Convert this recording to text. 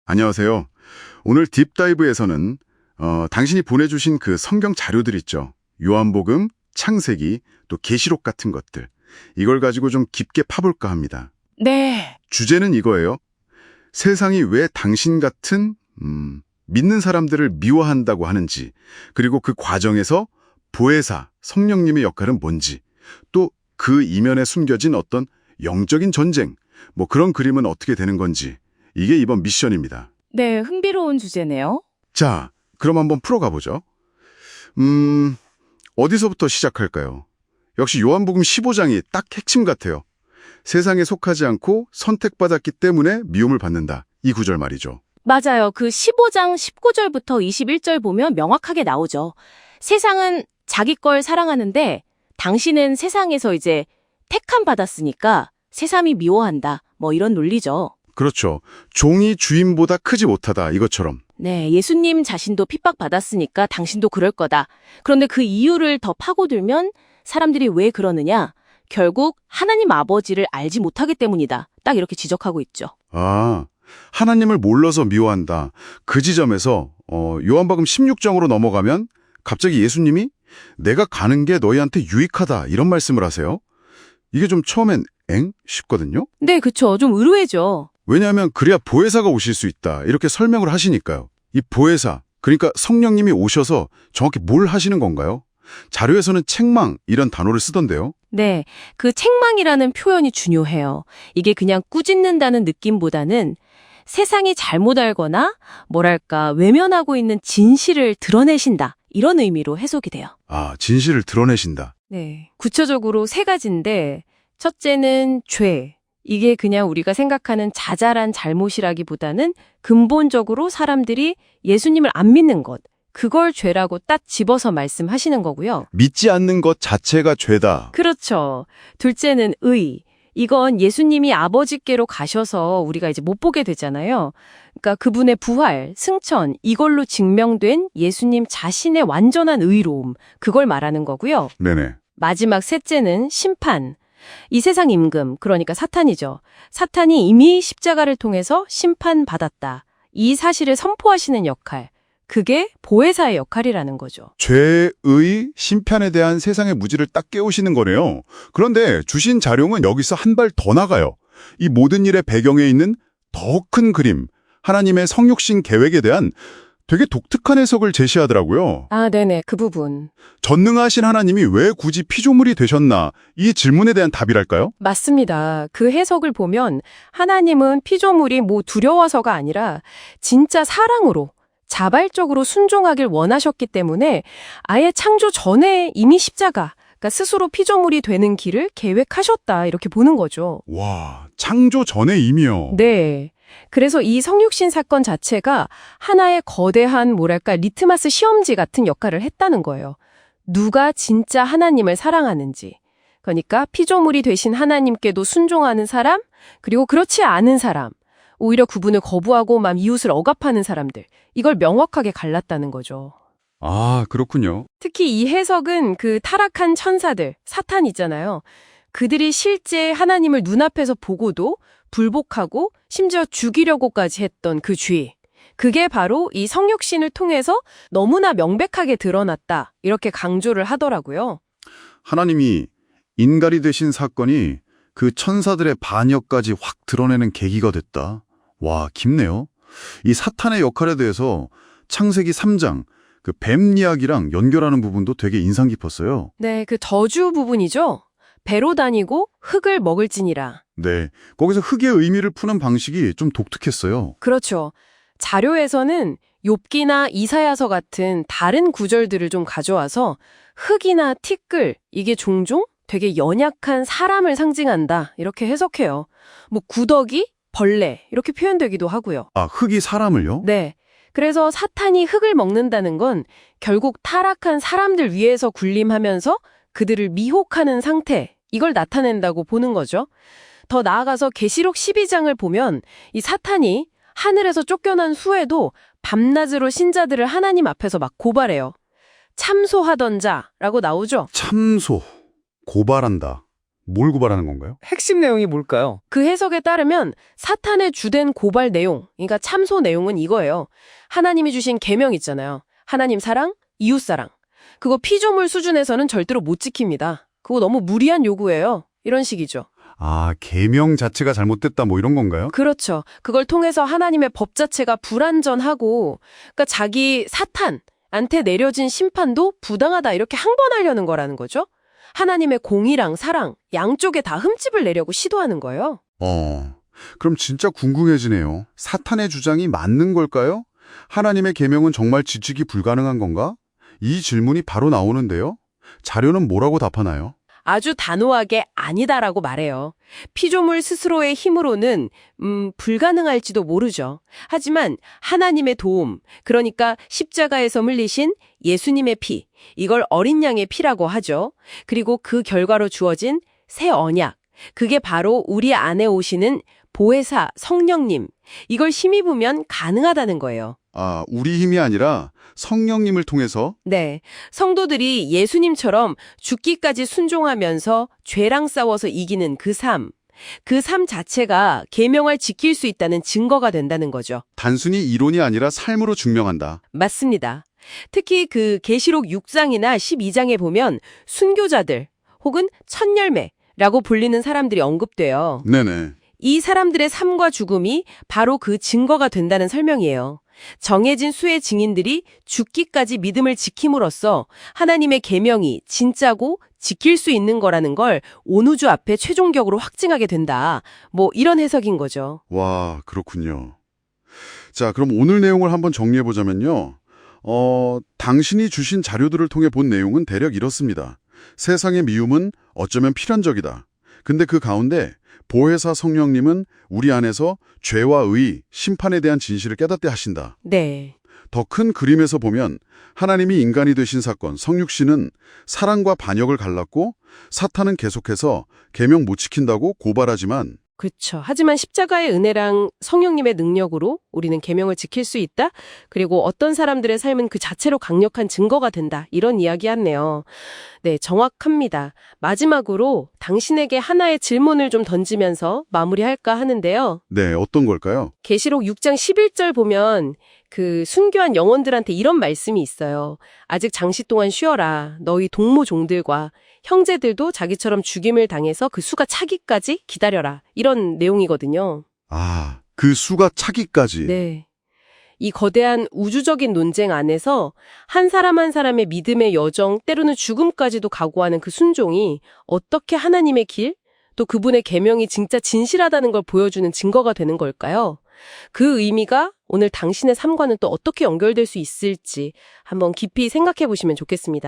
안녕하세요. 오늘 딥다이브에서는 당신이 보내주신 그 성경 자료들 있죠. 요한복음, 창세기, 또 계시록 같은 것들. 이걸 가지고 좀 깊게 파볼까 합니다. 네. 주제는 이거예요. 세상이 왜 당신 같은 믿는 사람들을 미워한다고 하는지, 그리고 그 과정에서 보혜사, 성령님의 역할은 뭔지, 또 그 이면에 숨겨진 어떤 영적인 전쟁, 뭐 그런 그림은 어떻게 되는 건지, 이게 이번 미션입니다. 네, 흥미로운 주제네요. 자, 그럼 한번 풀어가 보죠. 어디서부터 시작할까요? 역시 요한복음 15장이 딱 핵심 같아요. 세상에 속하지 않고 선택받았기 때문에 미움을 받는다. 이 구절 말이죠. 맞아요. 그 15장 19절부터 21절 보면 명확하게 나오죠. 세상은 자기 걸 사랑하는데 당신은 세상에서 이제 택함 받았으니까 세상이 미워한다. 뭐 이런 논리죠. 그렇죠. 종이 주인보다 크지 못하다. 이것처럼. 네, 예수님 자신도 핍박받았으니까 당신도 그럴 거다. 그런데 그 이유를 더 파고들면 사람들이 왜 그러느냐? 결국 하나님 아버지를 알지 못하기 때문이다. 딱 이렇게 지적하고 있죠. 아, 하나님을 몰라서 미워한다. 그 지점에서 요한복음 16장으로 넘어가면 갑자기 예수님이 내가 가는 게 너희한테 유익하다. 이런 말씀을 하세요. 이게 좀 처음엔 엥? 싶거든요. 네, 그쵸. 좀 의외죠. 왜냐하면 그래야 보혜사가 오실 수 있다. 이렇게 설명을 하시니까요. 이 보혜사, 그러니까 성령님이 오셔서 정확히 뭘 하시는 건가요? 자료에서는 책망 이런 단어를 쓰던데요. 네, 그 책망이라는 표현이 중요해요. 이게 그냥 꾸짖는다는 느낌보다는 세상이 잘못 알거나 뭐랄까 외면하고 있는 진실을 드러내신다. 이런 의미로 해석이 돼요. 아, 진실을 드러내신다. 네, 구체적으로 세 가지인데 첫째는 죄. 이게 그냥 우리가 생각하는 자잘한 잘못이라기보다는 근본적으로 사람들이 예수님을 안 믿는 것. 그걸 죄라고 딱 집어서 말씀하시는 거고요. 믿지 않는 것 자체가 죄다. 그렇죠. 둘째는 의. 이건 예수님이 아버지께로 가셔서 우리가 이제 못 보게 되잖아요. 그러니까 그분의 부활, 승천, 이걸로 증명된 예수님 자신의 완전한 의로움, 그걸 말하는 거고요. 네네. 마지막 셋째는 심판. 이 세상 임금, 그러니까 사탄이죠. 사탄이 이미 십자가를 통해서 심판받았다. 이 사실을 선포하시는 역할. 그게 보혜사의 역할이라는 거죠. 죄의 심판에 대한 세상의 무지를 딱 깨우시는 거네요. 그런데 주신 자료는 여기서 한 발 더 나가요. 이 모든 일의 배경에 있는 더 큰 그림, 하나님의 성육신 계획에 대한 되게 독특한 해석을 제시하더라고요. 아, 네네. 그 부분. 전능하신 하나님이 왜 굳이 피조물이 되셨나? 이 질문에 대한 답이랄까요? 맞습니다. 그 해석을 보면 하나님은 피조물이 뭐 두려워서가 아니라 진짜 사랑으로 자발적으로 순종하길 원하셨기 때문에 아예 창조 전에 이미 십자가, 그러니까 스스로 피조물이 되는 길을 계획하셨다 이렇게 보는 거죠. 와, 창조 전에 이미요. 네. 그래서 이 성육신 사건 자체가 하나의 거대한 뭐랄까 리트마스 시험지 같은 역할을 했다는 거예요. 누가 진짜 하나님을 사랑하는지. 그러니까 피조물이 되신 하나님께도 순종하는 사람, 그리고 그렇지 않은 사람. 오히려 그분을 거부하고 막 이웃을 억압하는 사람들. 이걸 명확하게 갈랐다는 거죠. 아, 그렇군요. 특히 이 해석은 그 타락한 천사들, 사탄 있잖아요. 그들이 실제 하나님을 눈앞에서 보고도 불복하고 심지어 죽이려고까지 했던 그 죄. 그게 바로 이 성육신을 통해서 너무나 명백하게 드러났다. 이렇게 강조를 하더라고요. 하나님이 인간이 되신 사건이 그 천사들의 반역까지 확 드러내는 계기가 됐다. 와, 깊네요. 이 사탄의 역할에 대해서 창세기 3장 그 뱀 이야기랑 연결하는 부분도 되게 인상 깊었어요. 네, 그 저주 부분이죠. 배로 다니고 흙을 먹을지니라. 네, 거기서 흙의 의미를 푸는 방식이 좀 독특했어요. 그렇죠. 자료에서는 욥기나 이사야서 같은 다른 구절들을 좀 가져와서 흙이나 티끌, 이게 종종 되게 연약한 사람을 상징한다. 이렇게 해석해요. 뭐 구더기, 벌레 이렇게 표현되기도 하고요. 아, 흙이 사람을요? 네. 그래서 사탄이 흙을 먹는다는 건 결국 타락한 사람들 위에서 군림하면서 그들을 미혹하는 상태, 이걸 나타낸다고 보는 거죠. 더 나아가서 계시록 12장을 보면 이 사탄이 하늘에서 쫓겨난 후에도 밤낮으로 신자들을 하나님 앞에서 막 고발해요. 참소하던 자라고 나오죠. 참소, 고발한다. 뭘 고발하는 건가요? 핵심 내용이 뭘까요? 그 해석에 따르면 사탄의 주된 고발 내용, 그러니까 참소 내용은 이거예요. 하나님이 주신 계명 있잖아요. 하나님 사랑, 이웃 사랑. 그거 피조물 수준에서는 절대로 못 지킵니다. 그거 너무 무리한 요구예요. 이런 식이죠. 아, 계명 자체가 잘못됐다 뭐 이런 건가요? 그렇죠. 그걸 통해서 하나님의 법 자체가 불완전하고, 그러니까 자기 사탄한테 내려진 심판도 부당하다 이렇게 항변하려는 거라는 거죠. 하나님의 공의랑 사랑 양쪽에 다 흠집을 내려고 시도하는 거예요. 그럼 진짜 궁금해지네요. 사탄의 주장이 맞는 걸까요? 하나님의 계명은 정말 지키기 불가능한 건가? 이 질문이 바로 나오는데요. 자료는 뭐라고 답하나요? 아주 단호하게 아니다라고 말해요. 피조물 스스로의 힘으로는 불가능할지도 모르죠. 하지만 하나님의 도움, 그러니까 십자가에서 흘리신 예수님의 피, 이걸 어린 양의 피라고 하죠. 그리고 그 결과로 주어진 새 언약, 그게 바로 우리 안에 오시는 보혜사 성령님, 이걸 힘입으면 가능하다는 거예요. 우리 힘이 아니라 성령님을 통해서? 네, 성도들이 예수님처럼 죽기까지 순종하면서 죄랑 싸워서 이기는 그 삶 자체가 계명을 지킬 수 있다는 증거가 된다는 거죠. 단순히 이론이 아니라 삶으로 증명한다. 맞습니다. 특히 그 계시록 6장이나 12장에 보면 순교자들 혹은 천열매라고 불리는 사람들이 언급돼요. 네네. 이 사람들의 삶과 죽음이 바로 그 증거가 된다는 설명이에요. 정해진 수의 증인들이 죽기까지 믿음을 지킴으로써 하나님의 계명이 진짜고 지킬 수 있는 거라는 걸 온 우주 앞에 최종적으로 확증하게 된다. 뭐 이런 해석인 거죠. 와, 그렇군요. 자, 그럼 오늘 내용을 한번 정리해보자면요. 당신이 주신 자료들을 통해 본 내용은 대략 이렇습니다. 세상의 미움은 어쩌면 필연적이다. 근데 그 가운데 보혜사 성령님은 우리 안에서 죄와 의, 심판에 대한 진실을 깨닫게 하신다. 네. 더 큰 그림에서 보면 하나님이 인간이 되신 사건, 성육신은 사랑과 반역을 갈랐고 사탄은 계속해서 계명 못 지킨다고 고발하지만 그렇죠. 하지만 십자가의 은혜랑 성령님의 능력으로 우리는 계명을 지킬 수 있다. 그리고 어떤 사람들의 삶은 그 자체로 강력한 증거가 된다. 이런 이야기였네요. 네, 정확합니다. 마지막으로 당신에게 하나의 질문을 좀 던지면서 마무리할까 하는데요. 네, 어떤 걸까요? 계시록 6장 11절 보면 그 순교한 영혼들한테 이런 말씀이 있어요. 아직 장시 동안 쉬어라. 너희 동무 종들과 형제들도 자기처럼 죽임을 당해서 그 수가 차기까지 기다려라. 이런 내용이거든요. 그 수가 차기까지. 네. 이 거대한 우주적인 논쟁 안에서 한 사람 한 사람의 믿음의 여정, 때로는 죽음까지도 각오하는 그 순종이 어떻게 하나님의 길, 또 그분의 계명이 진짜 진실하다는 걸 보여주는 증거가 되는 걸까요? 그 의미가 오늘 당신의 삶과는 또 어떻게 연결될 수 있을지 한번 깊이 생각해 보시면 좋겠습니다.